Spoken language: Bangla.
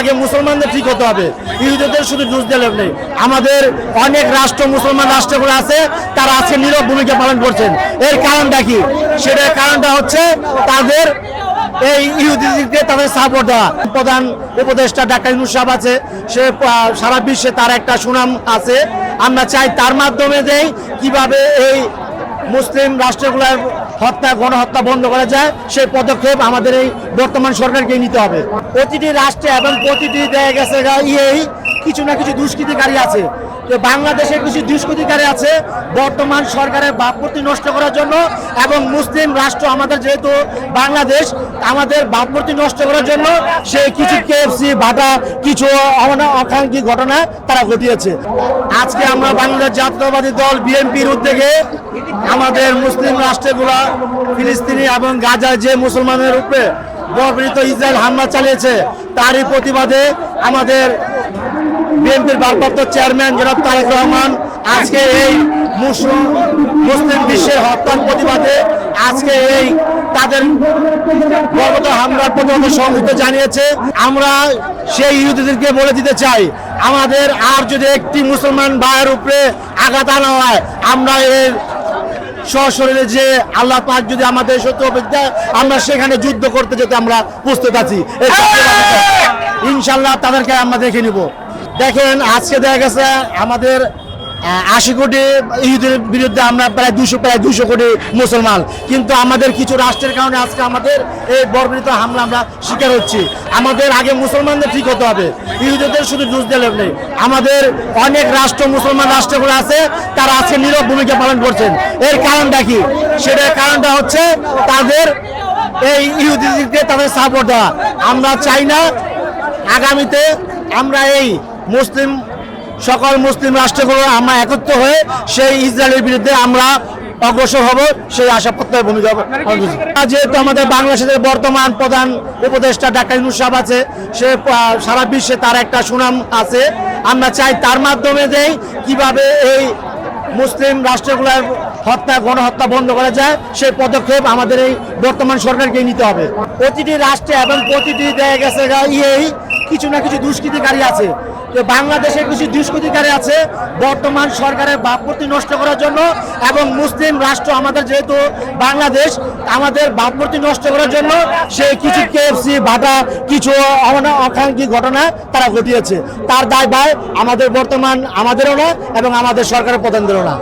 আগে মুসলমানদের ঠিক হতে হবে, ইহুদিদের শুধু দোষ দিলে নেই। আমাদের অনেক রাষ্ট্র মুসলমান রাষ্ট্রগুলো আছে, তারা আজকে নীরব ভূমিকা পালন করছেন। এর কারণটা কি? সেটার কারণটা হচ্ছে তাদের এই ইহুদিদেরকে তাদের সাপোর্ট দেওয়া। প্রধান উপদেষ্টা ডাক্তার ইউনূস সাহেব আছে, সে সারা বিশ্বে তার একটা সুনাম আছে। আমরা চাই তার মাধ্যমে দেই কিভাবে এই মুসলিম রাষ্ট্রগুলোর গণহত্যা বন্ধ করা যায়, সেই পদক্ষেপ আমাদের এই বর্তমান সরকারকে নিতে হবে। প্রতিটি রাষ্ট্রে এবং প্রতিটি দেখা গেছে কিছু না কিছু দুষ্কৃতিকারী আছে। তো বাংলাদেশে কিছু দুষ্কৃতিকারী আছে বর্তমান সরকারের ভাবমূর্তি নষ্ট করার জন্য, এবং মুসলিম রাষ্ট্র আমাদের যেহেতু বাংলাদেশ, আমাদের ভাবমূর্তি নষ্ট করার জন্য সেই কিছু কেএফসি ভাটা কিছু অনাকাঙ্ক্ষী ঘটনা তারা ঘটিয়েছে। আজকে আমরা বাংলাদেশ জাতীয়তাবাদী দল বিএনপির উদ্যোগে আমাদের মুসলিম রাষ্ট্রগুলো ফিলিস্তিনি এবং গাজায় যে মুসলমানের উপরে বর্বরিত ইসরায়েল হামলা চালিয়েছে, তারই প্রতিবাদে আমাদের বিএনপির ভারপ্রাপ্ত চেয়ারম্যান জনাব তারেক রহমান আজকে এই মুসলিম বিশ্বের হত্যার প্রতিবাদে আজকে এই তাদের বর্বরিত হামলার প্রতিবাদে সংহতি জানিয়েছে। আমরা সেই ইহুদিদেরকে বলে দিতে চাই, আমাদের আর যদি একটি মুসলমান ভাইয়ের উপরে আঘাত আনা হয়, আমরা এর সশরীরে যে আল্লাহ পাক যদি আমাদের সত্য দেয়, আমরা সেখানে যুদ্ধ করতে যেতে আমরা প্রস্তুত আছি। ইনশাল্লাহ তাদেরকে আমরা দেখে নিব। দেখেন আজকে দেখা গেছে আমাদের 80 কোটি ইহুদের বিরুদ্ধে আমরা প্রায় 200 কোটি মুসলমান, কিন্তু আমাদের কিছু রাষ্ট্রের কারণে আজকে আমাদের এই বর্বরিত হামলা আমরা শিকার হচ্ছি। আমাদের আগে মুসলমানদের ঠিক হতে হবে, ইহুদিদের শুধু দোষ দিলে নেই। আমাদের অনেক রাষ্ট্র মুসলমান রাষ্ট্রগুলো আছে, তারা আজকে নীরব ভূমিকা পালন করছেন। এর কারণটা কি? সেটার কারণটা হচ্ছে তাদের এই ইহুদিদেরকে তাদের সাপোর্ট দেওয়া। আমরা চাই না আগামীতে আমরা এই সকল মুসলিম রাষ্ট্রগুলো আমরা একত্র হয়ে সেই ইসরায়েলের বিরুদ্ধে আমরা অগ্রসর হব, সেই আশা প্রত্যয় ভূমিকা। যেহেতু আমাদের বাংলাদেশের বর্তমান প্রধান উপদেষ্টা ডাক্তার ইউনূস সাহেব আছে, সে সারা বিশ্বে তার একটা সুনাম আছে। আমরা চাই তার মাধ্যমে দেই কিভাবে এই মুসলিম রাষ্ট্রগুলোর গণহত্যা বন্ধ করা যায়, সেই পদক্ষেপ আমাদের এই বর্তমান সরকারকে নিতে হবে। প্রতিটি রাষ্ট্রে এবং প্রতিটি দেখা গেছে কিছু না কিছু দুষ্কৃতিকারী আছে। তো বাংলাদেশে কিছু দুষ্কৃতিকারী আছে বর্তমান সরকারের ভাবমূর্তি নষ্ট করার জন্য, এবং মুসলিম রাষ্ট্র আমাদের যেহেতু বাংলাদেশ, আমাদের ভাবমূর্তি নষ্ট করার জন্য সেই কিছু কেএফসি ভাটা কিছু অনাকাঙ্ক্ষী ঘটনা তারা ঘটিয়েছে। তার দায় আমাদের বর্তমান আমাদেরও না এবং আমাদের সরকারের প্রধানদেরও না।